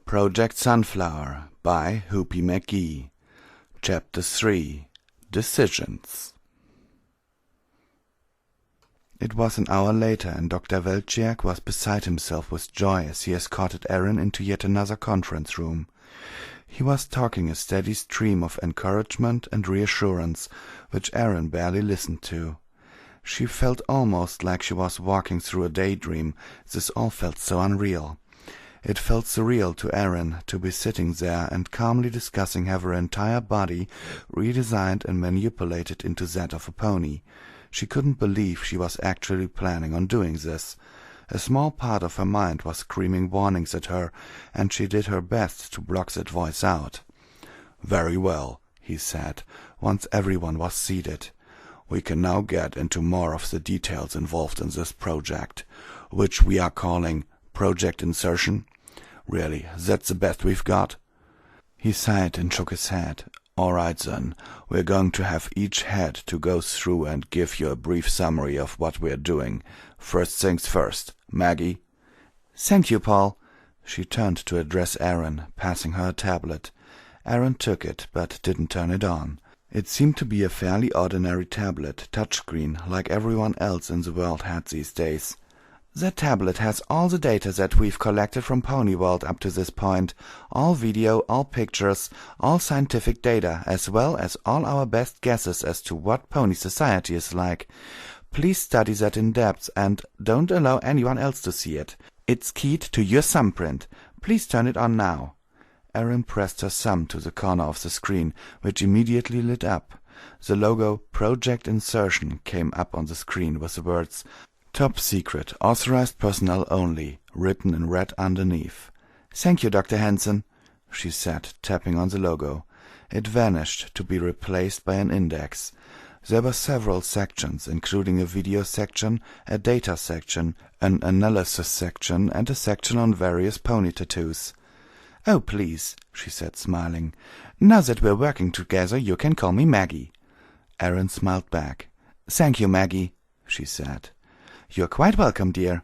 Project Sunflower by Hoopy McGee. Chapter 3 Decisions. It was an hour later, and Dr. Weltschek was beside himself with joy as he escorted Aaron into yet another conference room. He was talking a steady stream of encouragement and reassurance, which Aaron barely listened to. She felt almost like she was walking through a daydream. This all felt so unreal. It felt surreal to Aaron to be sitting there and calmly discussing how her entire body redesigned and manipulated into that of a pony. She couldn't believe she was actually planning on doing this. A small part of her mind was screaming warnings at her, and she did her best to block that voice out. "Very well," he said, once everyone was seated. "We can now get into more of the details involved in this project, which we are calling Project Insertion. Really, that's the best we've got?" He sighed and shook his head. "All right, then. We're going to have each head to go through and give you a brief summary of what we're doing. First things first. Maggie?" "Thank you, Paul." She turned to address Aaron, passing her a tablet. Aaron took it, but didn't turn it on. It seemed to be a fairly ordinary tablet, touchscreen, like everyone else in the world had these days. "That tablet has all the data that we've collected from Pony World up to this point. All video, all pictures, all scientific data, as well as all our best guesses as to what pony society is like. Please study that in depth and don't allow anyone else to see it. It's keyed to your thumbprint. Please turn it on now." Aaron pressed her thumb to the corner of the screen, which immediately lit up. The logo Project Insertion came up on the screen with the words "Top Secret, Authorized Personnel Only," written in red underneath. "Thank you, Dr. Hansen," she said, tapping on the logo. It vanished, to be replaced by an index. There were several sections, including a video section, a data section, an analysis section, and a section on various pony tattoos. "Oh, please," she said, smiling. "Now that we're working together, you can call me Maggie." Aaron smiled back. "Thank you, Maggie," she said. "You're quite welcome, dear."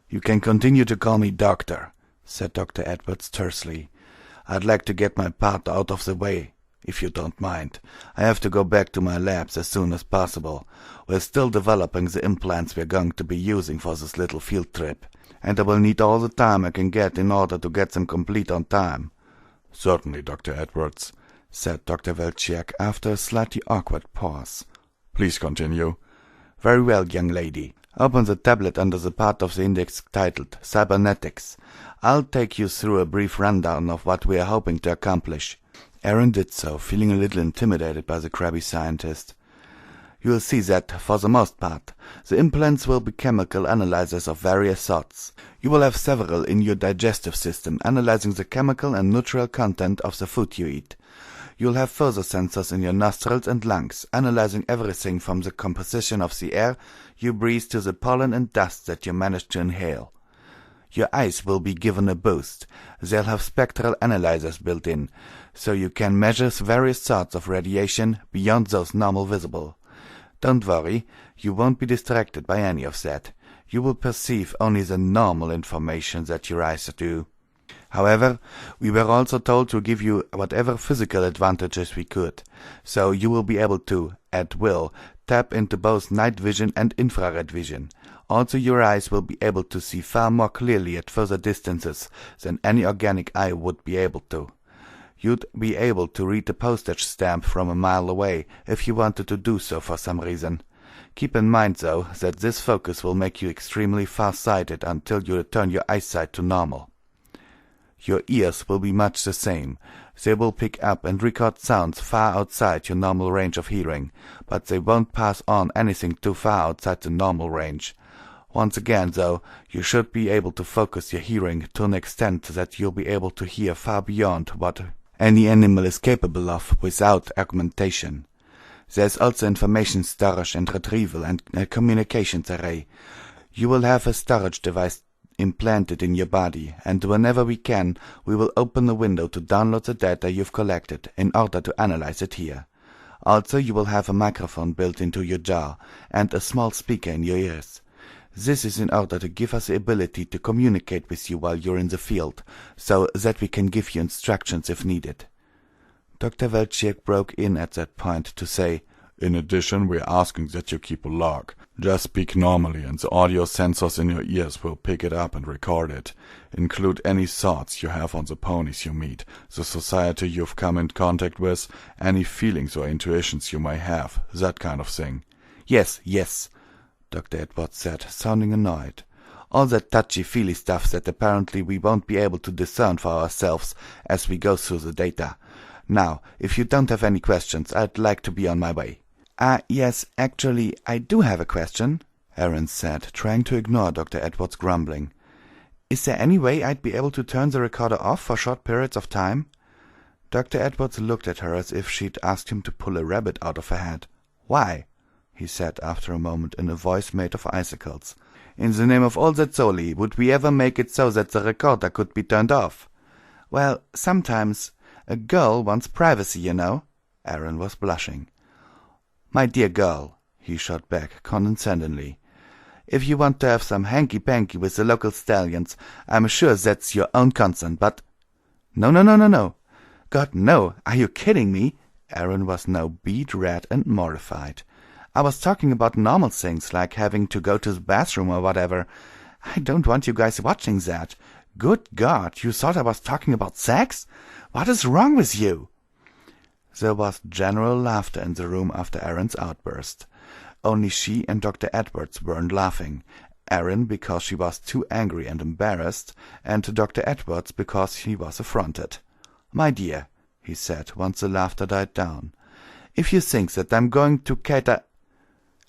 "You can continue to call me Doctor," said Dr. Edwards tersely. "I'd like to get my part out of the way, if you don't mind. I have to go back to my labs as soon as possible. We're still developing the implants we're going to be using for this little field trip, and I will need all the time I can get in order to get them complete on time." "Certainly, Dr. Edwards," said Dr. Weltschek after a slightly awkward pause. "Please continue." "Very well, young lady. Open the tablet under the part of the index titled Cybernetics. I'll take you through a brief rundown of what we are hoping to accomplish." Aaron did so, feeling a little intimidated by the crabby scientist. "You'll see that, for the most part, the implants will be chemical analyzers of various sorts. You will have several in your digestive system, analyzing the chemical and nutritional content of the food you eat. You'll have further sensors in your nostrils and lungs, analyzing everything from the composition of the air you breathe to the pollen and dust that you manage to inhale. Your eyes will be given a boost. They'll have spectral analyzers built in, so you can measure various sorts of radiation beyond those normal visible. Don't worry, you won't be distracted by any of that. You will perceive only the normal information that your eyes do. However, we were also told to give you whatever physical advantages we could, so you will be able to, at will, tap into both night vision and infrared vision. Also, your eyes will be able to see far more clearly at further distances than any organic eye would be able to. You'd be able to read the postage stamp from a mile away if you wanted to do so for some reason. Keep in mind, though, that this focus will make you extremely far-sighted until you return your eyesight to normal. Your ears will be much the same. They will pick up and record sounds far outside your normal range of hearing, but they won't pass on anything too far outside the normal range. Once again, though, you should be able to focus your hearing to an extent that you'll be able to hear far beyond what any animal is capable of without augmentation. There's also information storage and retrieval and a communications array. You will have a storage device implanted in your body, and whenever we can, we will open a window to download the data you've collected in order to analyze it here. Also, you will have a microphone built into your jaw and a small speaker in your ears. This is in order to give us the ability to communicate with you while you're in the field, so that we can give you instructions if needed. Dr. Weltschirk broke in at that point to say, In addition, we're asking that you keep a log. Just speak normally, and the audio sensors in your ears will pick it up and record it. Include any thoughts you have on the ponies you meet, the society you've come in contact with, any feelings or intuitions you may have, that kind of thing. Yes, yes, Dr. Edwards said, sounding annoyed. All that touchy-feely stuff that apparently we won't be able to discern for ourselves as we go through the data. Now, if you don't have any questions, I'd like to be on my way. Yes, actually, I do have a question, Aaron said, trying to ignore Dr. Edwards' grumbling. Is there any way I'd be able to turn the recorder off for short periods of time? Dr. Edwards looked at her as if she'd asked him to pull a rabbit out of her hat. Why? He said after a moment in a voice made of icicles. In the name of all that's holy, would we ever make it so that the recorder could be turned off? Well, sometimes a girl wants privacy, you know. Aaron was blushing. My dear girl, he shot back condescendingly, if you want to have some hanky-panky with the local stallions, I'm sure that's your own concern, but— No. God, no, are you kidding me? Aaron was now beet red and mortified. I was talking about normal things, like having to go to the bathroom or whatever. I don't want you guys watching that. Good God, you thought I was talking about sex? What is wrong with you? There was general laughter in the room after Aaron's outburst. Only she and Dr. Edwards weren't laughing. Aaron because she was too angry and embarrassed, and Dr. Edwards because he was affronted. My dear, he said once the laughter died down, if you think that I'm going to cater—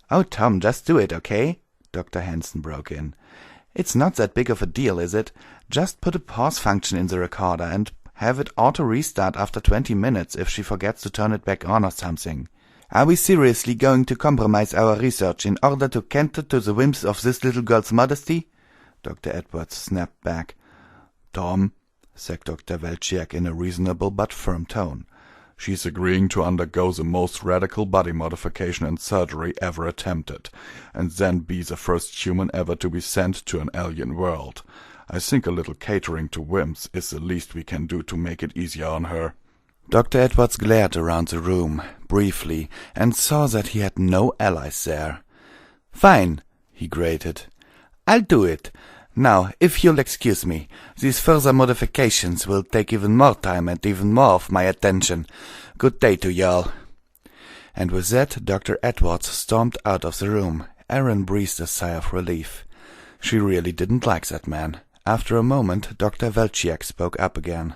Oh, Tom, just do it, okay? Dr. Hansen broke in. It's not that big of a deal, is it? Just put a pause function in the recorder and have it auto-restart after 20 minutes if she forgets to turn it back on or something. Are we seriously going to compromise our research in order to cater to the whims of this little girl's modesty? Dr. Edwards snapped back. Tom, said Dr. Weltschirk in a reasonable but firm tone, she's agreeing to undergo the most radical body modification and surgery ever attempted, and then be the first human ever to be sent to an alien world. I think a little catering to whims is the least we can do to make it easier on her. Dr. Edwards glared around the room, briefly, and saw that he had no allies there. Fine, he grated. I'll do it. Now, if you'll excuse me, these further modifications will take even more time and even more of my attention. Good day to y'all. And with that, Dr. Edwards stormed out of the room. Aaron breathed a sigh of relief. She really didn't like that man. After a moment, Dr. Weltschirk spoke up again.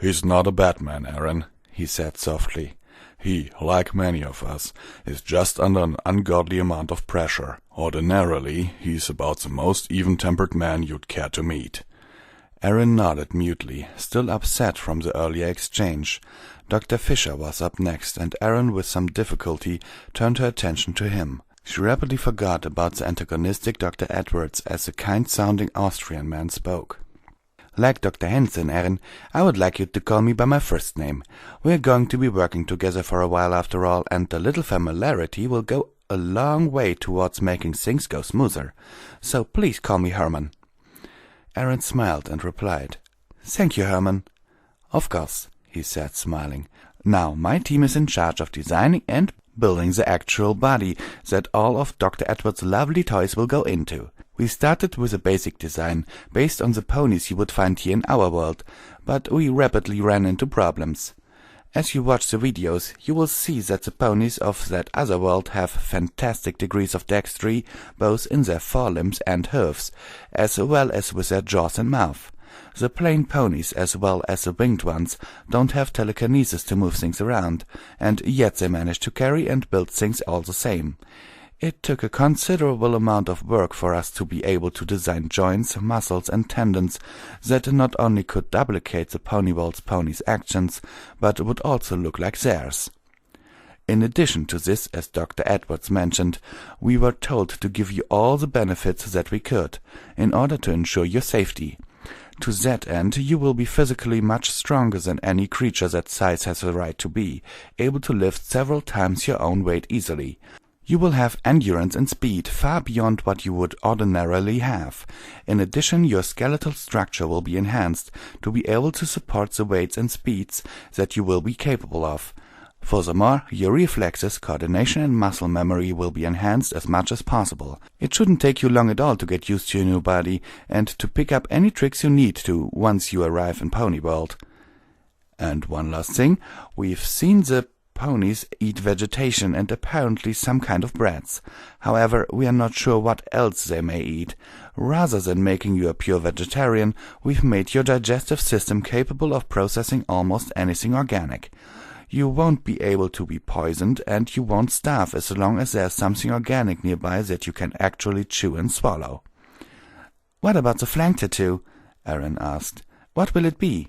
He's not a bad man, Aaron, he said softly. He, like many of us, is just under an ungodly amount of pressure. Ordinarily, he's about the most even-tempered man you'd care to meet. Aaron nodded mutely, still upset from the earlier exchange. Dr. Fisher was up next, and Aaron, with some difficulty, turned her attention to him. She rapidly forgot about the antagonistic Dr. Edwards as the kind-sounding Austrian man spoke. Like Dr. Hansen, Aaron, I would like you to call me by my first name. We're going to be working together for a while after all, and a little familiarity will go a long way towards making things go smoother. So please call me Herman. Aaron smiled and replied, Thank you, Herman. Of course, he said, smiling. Now, my team is in charge of designing and building the actual body that all of Dr. Edwards' lovely toys will go into. We started with a basic design, based on the ponies you would find here in our world, but we rapidly ran into problems. As you watch the videos, you will see that the ponies of that other world have fantastic degrees of dexterity, both in their forelimbs and hooves, as well as with their jaws and mouth. The plain ponies, as well as the winged ones, don't have telekinesis to move things around, and yet they manage to carry and build things all the same. It took a considerable amount of work for us to be able to design joints, muscles, and tendons that not only could duplicate the pony world's ponies' actions, but would also look like theirs. In addition to this, as Dr. Edwards mentioned, we were told to give you all the benefits that we could, in order to ensure your safety. To that end, you will be physically much stronger than any creature that size has a right to be, able to lift several times your own weight easily. You will have endurance and speed far beyond what you would ordinarily have. In addition, your skeletal structure will be enhanced to be able to support the weights and speeds that you will be capable of. Furthermore, your reflexes, coordination and muscle memory will be enhanced as much as possible. It shouldn't take you long at all to get used to your new body and to pick up any tricks you need to once you arrive in Pony World. And one last thing, we've seen the ponies eat vegetation and apparently some kind of breads. However, we are not sure what else they may eat. Rather than making you a pure vegetarian, we've made your digestive system capable of processing almost anything organic. You won't be able to be poisoned, and you won't starve as long as there's something organic nearby that you can actually chew and swallow. What about the flank tattoo? Aaron asked. What will it be?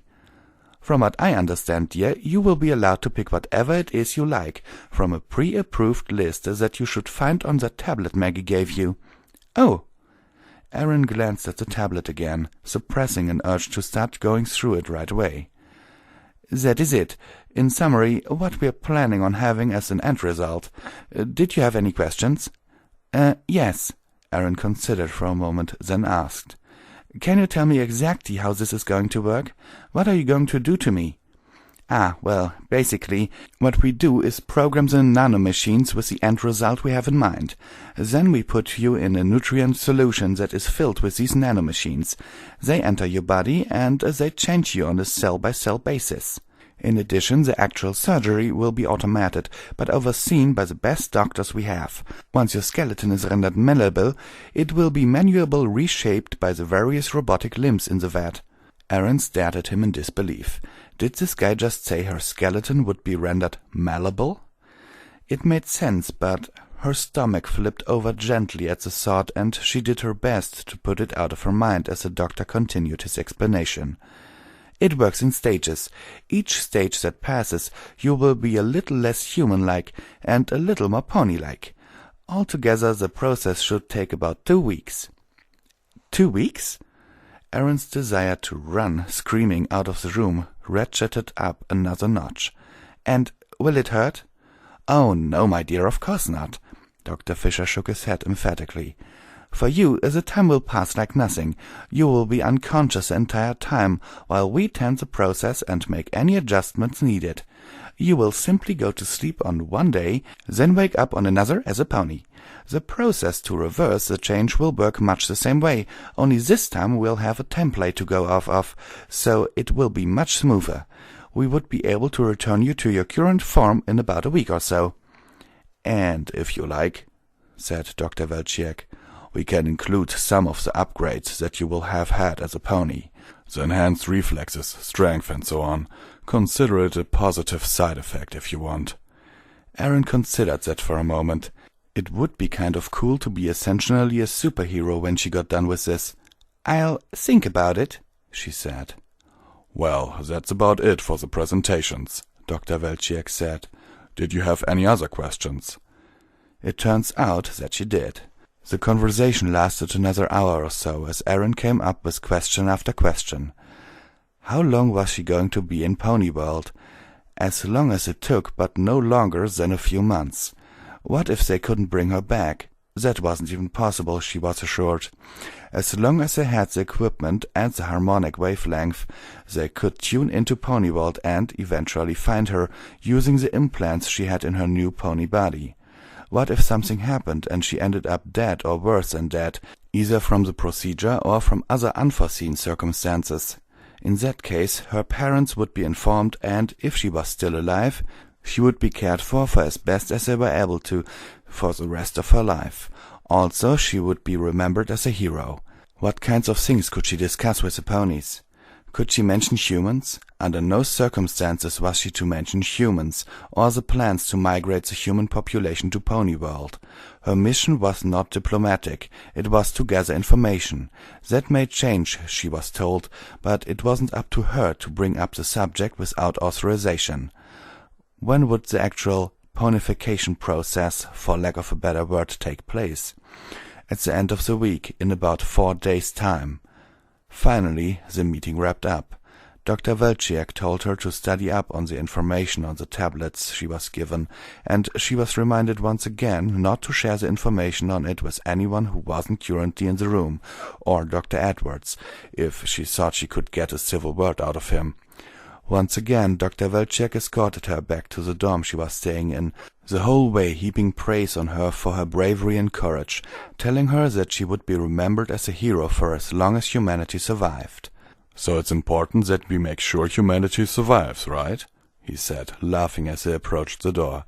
From what I understand, dear, you will be allowed to pick whatever it is you like from a pre-approved list that you should find on that tablet Maggie gave you. Oh! Aaron glanced at the tablet again, suppressing an urge to start going through it right away. That is it. In summary, what we're planning on having as an end result. Did you have any questions? Yes. Aaron considered for a moment, then asked. Can you tell me exactly how this is going to work? What are you going to do to me? Well, basically, what we do is program the nanomachines with the end result we have in mind. Then we put you in a nutrient solution that is filled with these nanomachines. They enter your body and they change you on a cell-by-cell basis. In addition, the actual surgery will be automated, but overseen by the best doctors we have. Once your skeleton is rendered malleable, it will be manually reshaped by the various robotic limbs in the vat. Aaron stared at him in disbelief. Did this guy just say her skeleton would be rendered malleable? It made sense, but her stomach flipped over gently at the thought, and she did her best to put it out of her mind as the doctor continued his explanation. It works in stages. Each stage that passes, you will be a little less human-like and a little more pony-like. Altogether, the process should take about 2 weeks. 2 weeks? Aaron's desire to run, screaming, out of the room ratcheted up another notch. And will it hurt? Oh, no, my dear, of course not. Dr. Fisher shook his head emphatically. For you, the time will pass like nothing. You will be unconscious the entire time, while we tend the process and make any adjustments needed. You will simply go to sleep on one day, then wake up on another as a pony. The process to reverse the change will work much the same way, only this time we'll have a template to go off of, so it will be much smoother. We would be able to return you to your current form in about a week or so. And if you like, said Dr. Welchiek, we can include some of the upgrades that you will have had as a pony. The enhanced reflexes, strength and so on. Consider it a positive side effect if you want. Aaron considered that for a moment. It would be kind of cool to be essentially a superhero when she got done with this. I'll think about it, she said. Well, that's about it for the presentations, Dr. Welchiek said. Did you have any other questions? It turns out that she did. The conversation lasted another hour or so as Aaron came up with question after question. How long was she going to be in Pony World? As long as it took, but no longer than a few months. What if they couldn't bring her back? That wasn't even possible, she was assured. As long as they had the equipment and the harmonic wavelength, they could tune into Pony World and eventually find her using the implants she had in her new pony body. What if something happened and she ended up dead or worse than dead, either from the procedure or from other unforeseen circumstances? In that case, her parents would be informed, and if she was still alive, she would be cared for as best as they were able to for the rest of her life. Also, she would be remembered as a hero. What kinds of things could she discuss with the ponies? Could she mention humans? Under no circumstances was she to mention humans, or the plans to migrate the human population to Pony World. Her mission was not diplomatic, it was to gather information. That may change, she was told, but it wasn't up to her to bring up the subject without authorization. When would the actual ponification process, for lack of a better word, take place? At the end of the week, in about 4 days' time. Finally, the meeting wrapped up. Dr. Welchiak told her to study up on the information on the tablets she was given, and she was reminded once again not to share the information on it with anyone who wasn't currently in the room, or Dr. Edwards, if she thought she could get a civil word out of him. Once again, Dr. Welchiak escorted her back to the dorm she was staying in, the whole way heaping praise on her for her bravery and courage, telling her that she would be remembered as a hero for as long as humanity survived. "So it's important that we make sure humanity survives, right?" he said, laughing as they approached the door.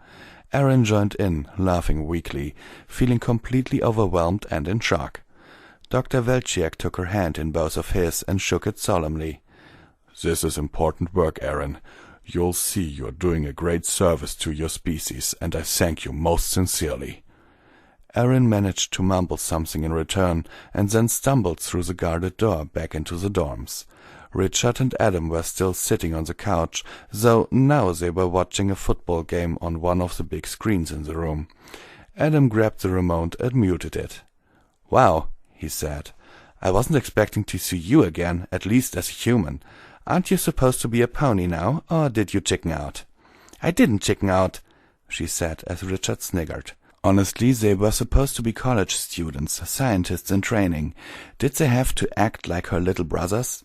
Aaron joined in, laughing weakly, feeling completely overwhelmed and in shock. Dr. Welchiak took her hand in both of his and shook it solemnly. "This is important work, Aaron. You'll see you're doing a great service to your species, and I thank you most sincerely." Aaron managed to mumble something in return, and then stumbled through the guarded door back into the dorms. Richard and Adam were still sitting on the couch, though now they were watching a football game on one of the big screens in the room. Adam grabbed the remote and muted it. "Wow," he said. "I wasn't expecting to see you again, at least as a human. Aren't you supposed to be a pony now, or did you chicken out?" "I didn't chicken out," she said as Richard sniggered. Honestly, they were supposed to be college students, scientists in training. Did they have to act like her little brothers?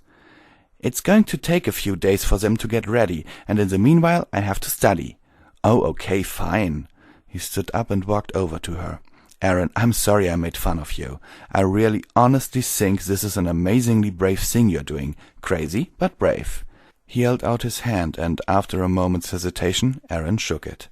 "It's going to take a few days for them to get ready, and in the meanwhile I have to study." "Oh, okay, fine." He stood up and walked over to her. "Aaron, I'm sorry I made fun of you. I really honestly think this is an amazingly brave thing you're doing. Crazy, but brave." He held out his hand, and after a moment's hesitation, Aaron shook it.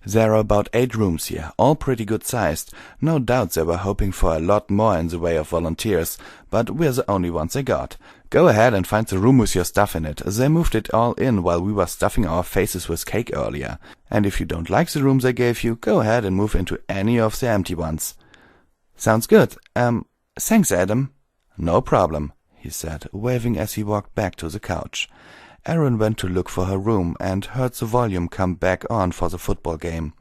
"There are about 8 rooms here, all pretty good-sized. No doubt they were hoping for a lot more in the way of volunteers, but we're the only ones they got. Go ahead and find the room with your stuff in it. They moved it all in while we were stuffing our faces with cake earlier. And if you don't like the room they gave you, go ahead and move into any of the empty ones." "Sounds good. Thanks, Adam." "No problem," he said, waving as he walked back to the couch. Aaron went to look for her room and heard the volume come back on for the football game.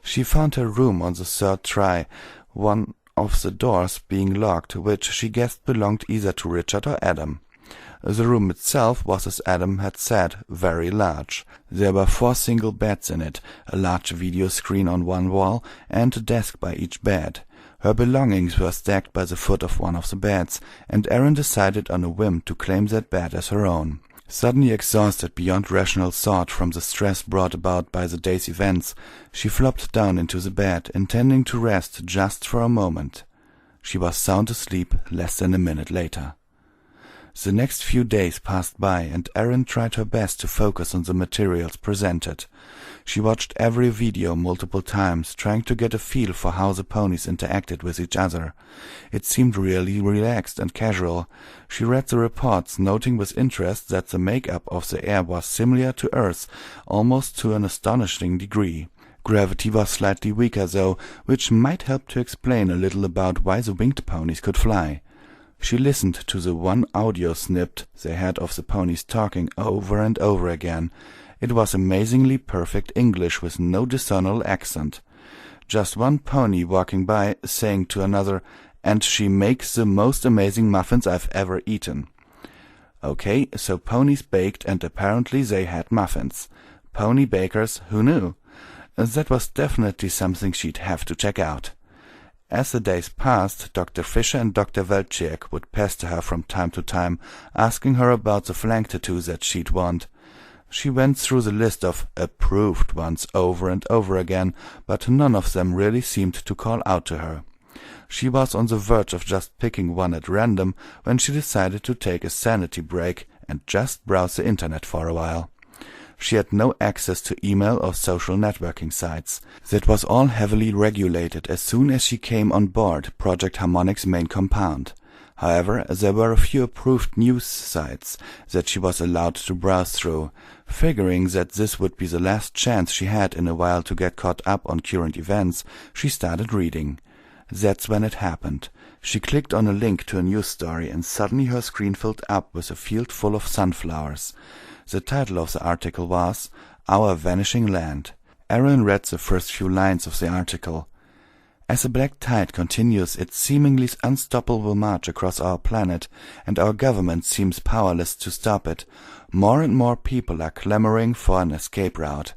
She found her room on the 3rd try, one of the doors being locked, which she guessed belonged either to Richard or Adam. The room itself was, as Adam had said, very large. There were 4 single beds in it, a large video screen on one wall, and a desk by each bed. Her belongings were stacked by the foot of one of the beds, and Aaron decided on a whim to claim that bed as her own. Suddenly exhausted beyond rational thought from the stress brought about by the day's events, she flopped down into the bed, intending to rest just for a moment. She was sound asleep less than a minute later. The next few days passed by, and Erin tried her best to focus on the materials presented. She watched every video multiple times, trying to get a feel for how the ponies interacted with each other. It seemed really relaxed and casual. She read the reports, noting with interest that the makeup of the air was similar to Earth's, almost to an astonishing degree. Gravity was slightly weaker, though, which might help to explain a little about why the winged ponies could fly. She listened to the one audio snippet they had of the ponies talking over and over again. It was amazingly perfect English with no discernible accent. Just one pony walking by saying to another, "And she makes the most amazing muffins I've ever eaten." Okay, so ponies baked, and apparently they had muffins. Pony bakers, who knew? That was definitely something she'd have to check out. As the days passed, Dr. Fisher and Dr. Welchiak would pester her from time to time, asking her about the flank tattoos that she'd want. She went through the list of approved ones over and over again, but none of them really seemed to call out to her. She was on the verge of just picking one at random when she decided to take a sanity break and just browse the internet for a while. She had no access to email or social networking sites. That was all heavily regulated as soon as she came on board Project Harmonic's main compound. However, there were a few approved news sites that she was allowed to browse through. Figuring that this would be the last chance she had in a while to get caught up on current events, she started reading. That's when it happened. She clicked on a link to a news story, and suddenly her screen filled up with a field full of sunflowers. The title of the article was "Our Vanishing Land." Erin read the first few lines of the article. As the black tide continues its seemingly unstoppable march across our planet, and our government seems powerless to stop it, more and more people are clamoring for an escape route.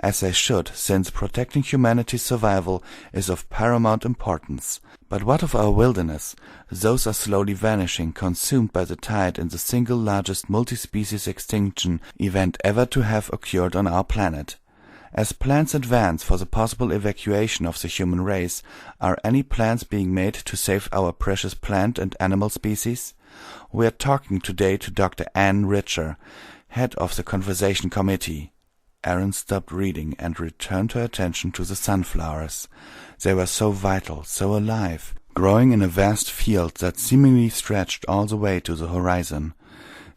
As they should, since protecting humanity's survival is of paramount importance. But what of our wilderness? Those are slowly vanishing, consumed by the tide in the single largest multi-species extinction event ever to have occurred on our planet. As plans advance for the possible evacuation of the human race, are any plans being made to save our precious plant and animal species? We are talking today to Dr. Ann Richer, head of the Conservation Committee. Erin stopped reading and returned her attention to the sunflowers. They were so vital, so alive, growing in a vast field that seemingly stretched all the way to the horizon.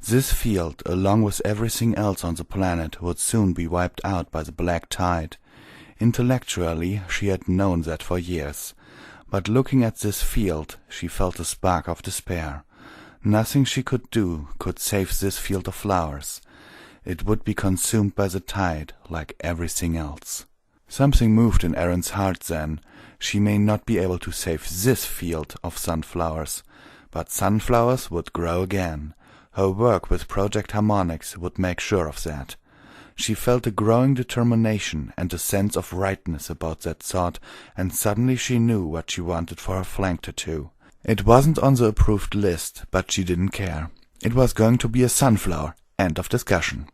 This field, along with everything else on the planet, would soon be wiped out by the black tide. Intellectually, she had known that for years. But looking at this field, she felt a spark of despair. Nothing she could do could save this field of flowers. It would be consumed by the tide, like everything else. Something moved in Erin's heart then. She may not be able to save this field of sunflowers, but sunflowers would grow again. Her work with Project Harmonics would make sure of that. She felt a growing determination and a sense of rightness about that thought, and suddenly she knew what she wanted for her flank tattoo. It wasn't on the approved list, but she didn't care. It was going to be a sunflower. End of discussion.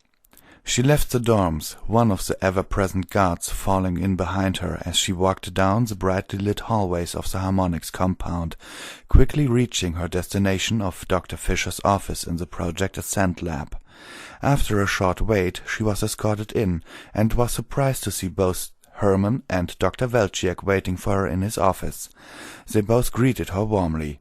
She left the dorms, one of the ever-present guards falling in behind her as she walked down the brightly lit hallways of the Harmonics compound, quickly reaching her destination of Dr. Fisher's office in the Project Ascent lab. After a short wait, she was escorted in, and was surprised to see both Herman and Dr. Welchiek waiting for her in his office. They both greeted her warmly.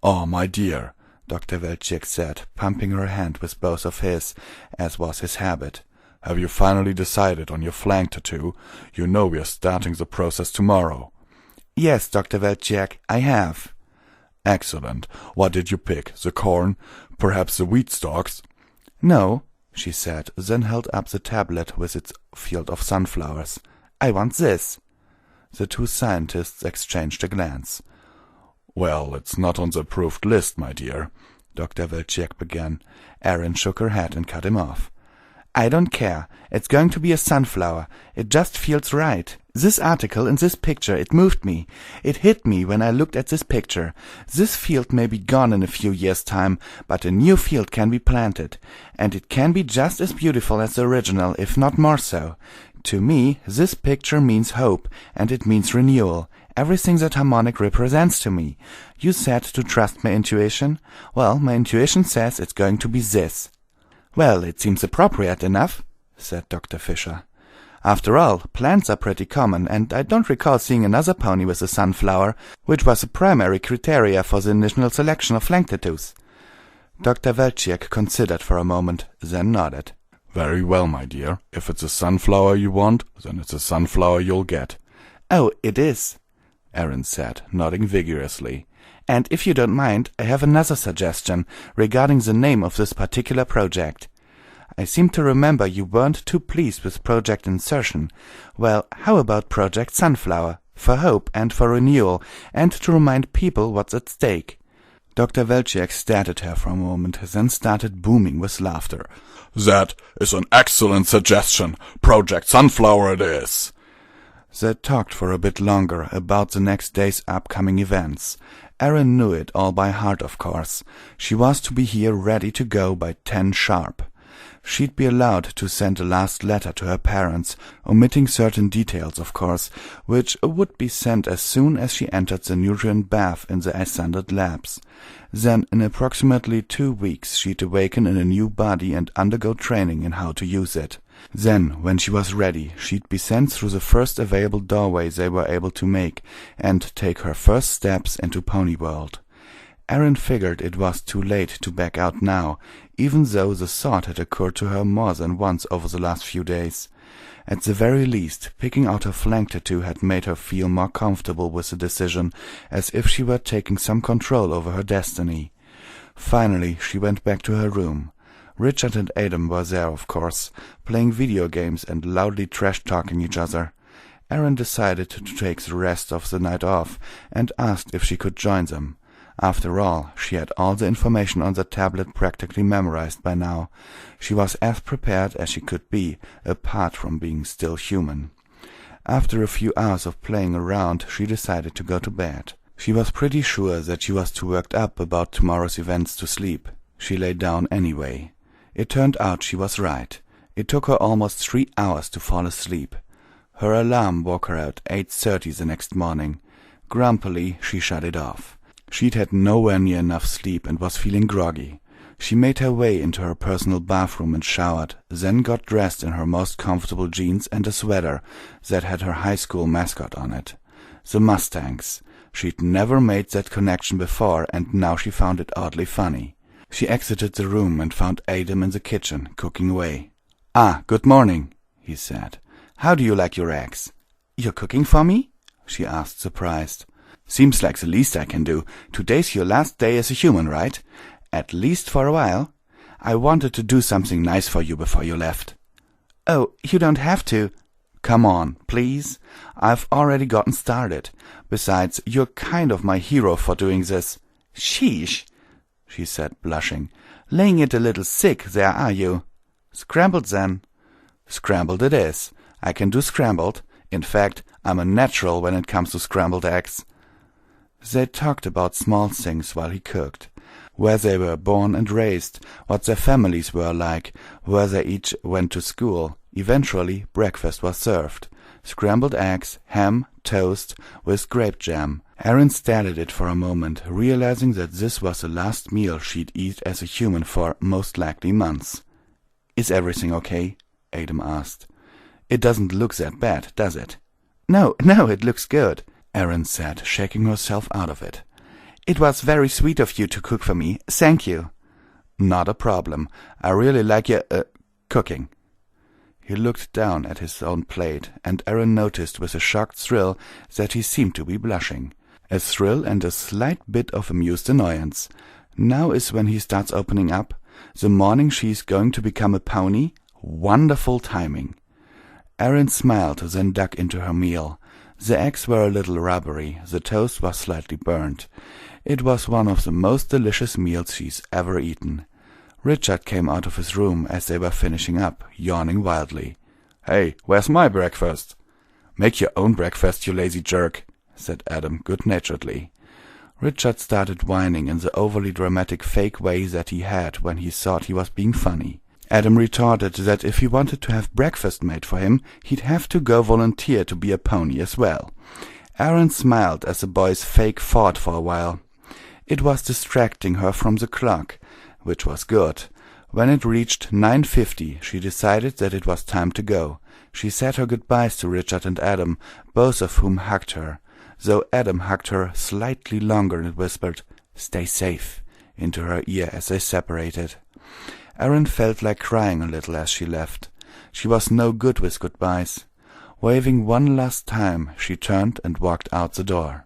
"Oh, my dear," Dr. Welchiek said, pumping her hand with both of his, as was his habit. "Have you finally decided on your flank tattoo? You know we are starting the process tomorrow." "Yes, Dr. Welchiek, I have." "Excellent. What did you pick? The corn? Perhaps the wheat stalks?" "No," she said, then held up the tablet with its field of sunflowers. "I want this." The two scientists exchanged a glance. "Well, it's not on the approved list, my dear," Dr. Welchiek began. Erin shook her head and cut him off. "I don't care. It's going to be a sunflower. It just feels right. This article in this picture, it moved me. It hit me when I looked at this picture. This field may be gone in a few years' time, but a new field can be planted. And it can be just as beautiful as the original, if not more so. To me, this picture means hope, and it means renewal. Everything that harmonic represents to me. You said to trust my intuition? Well, my intuition says it's going to be this." "Well, it seems appropriate enough," said Dr. Fisher. "After all, plants are pretty common, and I don't recall seeing another pony with a sunflower, which was the primary criteria for the initial selection of flank tattoos." Dr. Welchiek considered for a moment, then nodded. "Very well, my dear. If it's a sunflower you want, then it's a sunflower you'll get." "Oh, it is," Erin said, nodding vigorously. "And if you don't mind, I have another suggestion regarding the name of this particular project. I seem to remember you weren't too pleased with Project Insertion. Well, how about Project Sunflower, for hope and for renewal, and to remind people what's at stake?" Dr. Welchiek stared at her for a moment, then started booming with laughter. "That is an excellent suggestion. Project Sunflower it is." They talked for a bit longer about the next day's upcoming events. Erin knew it all by heart, of course. She was to be here ready to go by 10 sharp. She'd be allowed to send a last letter to her parents, omitting certain details, of course, which would be sent as soon as she entered the nutrient bath in the Ascended Labs. Then, in approximately 2 weeks, she'd awaken in a new body and undergo training in how to use it. Then, when she was ready, she'd be sent through the first available doorway they were able to make, and take her first steps into Pony World. Erin figured it was too late to back out now, even though the thought had occurred to her more than once over the last few days. At the very least, picking out her flank tattoo had made her feel more comfortable with the decision, as if she were taking some control over her destiny. Finally, she went back to her room. Richard and Adam were there, of course, playing video games and loudly trash-talking each other. Erin decided to take the rest of the night off and asked if she could join them. After all, she had all the information on the tablet practically memorized by now. She was as prepared as she could be, apart from being still human. After a few hours of playing around, she decided to go to bed. She was pretty sure that she was too worked up about tomorrow's events to sleep. She lay down anyway. It turned out she was right. It took her almost 3 hours to fall asleep. Her alarm woke her at 8:30 the next morning. Grumpily, she shut it off. She'd had nowhere near enough sleep and was feeling groggy. She made her way into her personal bathroom and showered, then got dressed in her most comfortable jeans and a sweater that had her high school mascot on it. The Mustangs. She'd never made that connection before, and now she found it oddly funny. She exited the room and found Adam in the kitchen, cooking away. "Ah, good morning," he said. "How do you like your eggs?" "You're cooking for me?" she asked, surprised. "Seems like the least I can do. Today's your last day as a human, right? At least for a while. I wanted to do something nice for you before you left." "Oh, you don't have to." "Come on, please. I've already gotten started. Besides, you're kind of my hero for doing this." "Sheesh," she said, blushing. "Laying it a little sick there, are you?" "Scrambled, then." "Scrambled it is. I can do scrambled. In fact, I'm a natural when it comes to scrambled eggs." They talked about small things while he cooked. Where they were born and raised, what their families were like, where they each went to school. Eventually, breakfast was served. Scrambled eggs, ham, toast, with grape jam. Erin stared at it for a moment, realizing that this was the last meal she'd eat as a human for, most likely, months. "Is everything okay?" Adam asked. "It doesn't look that bad, does it?" No, it looks good," Erin said, shaking herself out of it. "It was very sweet of you to cook for me. Thank you." "Not a problem. I really like your, cooking." He looked down at his own plate, and Erin noticed with a shocked thrill that he seemed to be blushing. A thrill and a slight bit of amused annoyance. Now is when he starts opening up. The morning she's going to become a pony? Wonderful timing. Erin smiled, then dug into her meal. The eggs were a little rubbery, the toast was slightly burnt. It was one of the most delicious meals she's ever eaten. Richard came out of his room as they were finishing up, yawning wildly. "Hey, where's my breakfast?" "Make your own breakfast, you lazy jerk," said Adam good-naturedly. Richard started whining in the overly dramatic fake way that he had when he thought he was being funny. Adam retorted that if he wanted to have breakfast made for him, he'd have to go volunteer to be a pony as well. Erin smiled as the boys fake fought for a while. It was distracting her from the clock, which was good. When it reached 9:50, she decided that it was time to go. She said her goodbyes to Richard and Adam, both of whom hugged her, though Adam hugged her slightly longer and whispered, "Stay safe," into her ear as they separated. Erin felt like crying a little as she left. She was no good with goodbyes. Waving one last time, she turned and walked out the door.